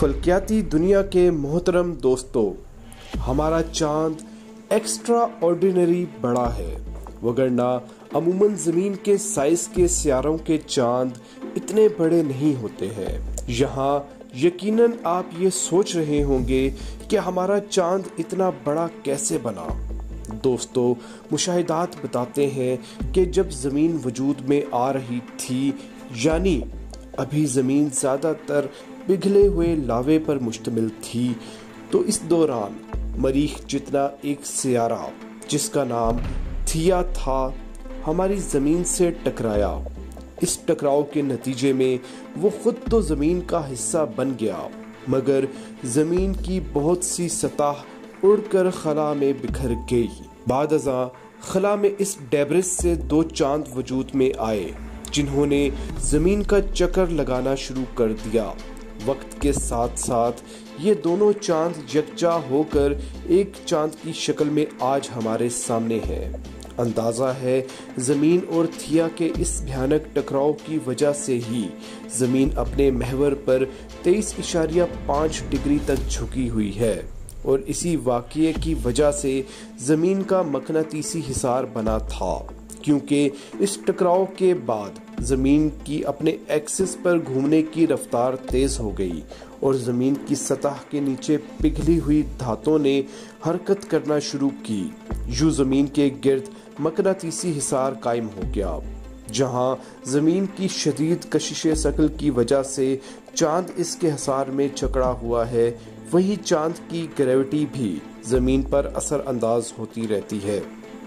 फलकियाती दुनिया के मोहतरम दोस्तों, हमारा चांद एक्स्ट्रा ऑर्डिनरी बड़ा है, वगरना अमूमन ज़मीन के साइज के सियारों के चांद इतने बड़े नहीं होते हैं। यहाँ यकीनन आप ये सोच रहे होंगे कि हमारा चांद इतना बड़ा कैसे बना। दोस्तों, मुशाहिदात बताते हैं कि जब ज़मीन वजूद में आ रही थी, यानी अभी ज़मीन ज़्यादातर पिघले हुए लावे पर मुश्तमिल थी, तो इस दौरान मरीख जितना एक सियारा जिसका नाम थिया था, हमारी ज़मीन से टकराया। इस टकराव के नतीजे में वो खुद तो ज़मीन का हिस्सा बन गया, मगर ज़मीन की बहुत सी सतह उड़कर खला में बिखर गई। बाद अज़ां खला में इस डेब्रिस से दो चांद वजूद में आए, जिन्होंने ज़मीन का चक्कर लगाना शुरू कर दिया। वक्त के साथ साथ ये दोनों चांद यकजा होकर एक चांद की शक्ल में आज हमारे सामने हैं। अंदाज़ा है ज़मीन और थिया के इस भयानक टकराव की वजह से ही ज़मीन अपने महवर पर 23.5 डिग्री तक झुकी हुई है, और इसी वाक़ये की वजह से ज़मीन का मकनातीसी हिसार बना था, क्योंकि इस टकराव के बाद ज़मीन की अपने एक्सिस पर घूमने की रफ्तार तेज़ हो गई और ज़मीन की सतह के नीचे पिघली हुई धातों ने हरकत करना शुरू की। यूं ज़मीन के गिर्द मकनातीसी हिसार कायम हो गया। जहां ज़मीन की शदीद कशिशे शकल की वजह से चांद इसके हिसार में जकड़ा हुआ है, वहीं चांद की ग्रेविटी भी ज़मीन पर असर अंदाज होती रहती है।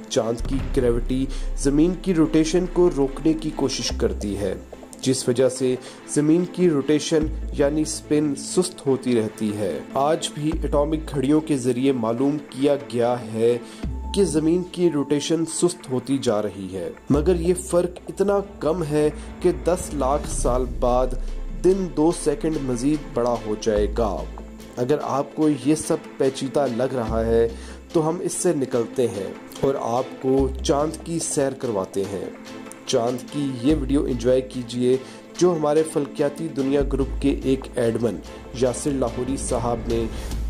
चांद की ग्रेविटी ज़मीन की रोटेशन को रोकने की कोशिश करती है, जिस वजह से ज़मीन की रोटेशन यानी स्पिन सुस्त होती रहती है। आज भी एटॉमिक घड़ियों के ज़रिए मालूम किया गया है कि ज़मीन की रोटेशन सुस्त होती जा रही है, मगर ये फ़र्क इतना कम है कि 10 लाख साल बाद दिन 2 सेकंड मज़ीद बड़ा हो जाएगा। अगर आपको ये सब पेचीदा लग रहा है तो हम इससे निकलते हैं और आपको चांद की सैर करवाते हैं। चांद की ये वीडियो एंजॉय कीजिए, जो हमारे फलकियाती दुनिया ग्रुप के एक एडमिन यासिर लाहौरी साहब ने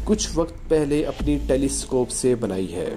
कुछ वक्त पहले अपनी टेलीस्कोप से बनाई है।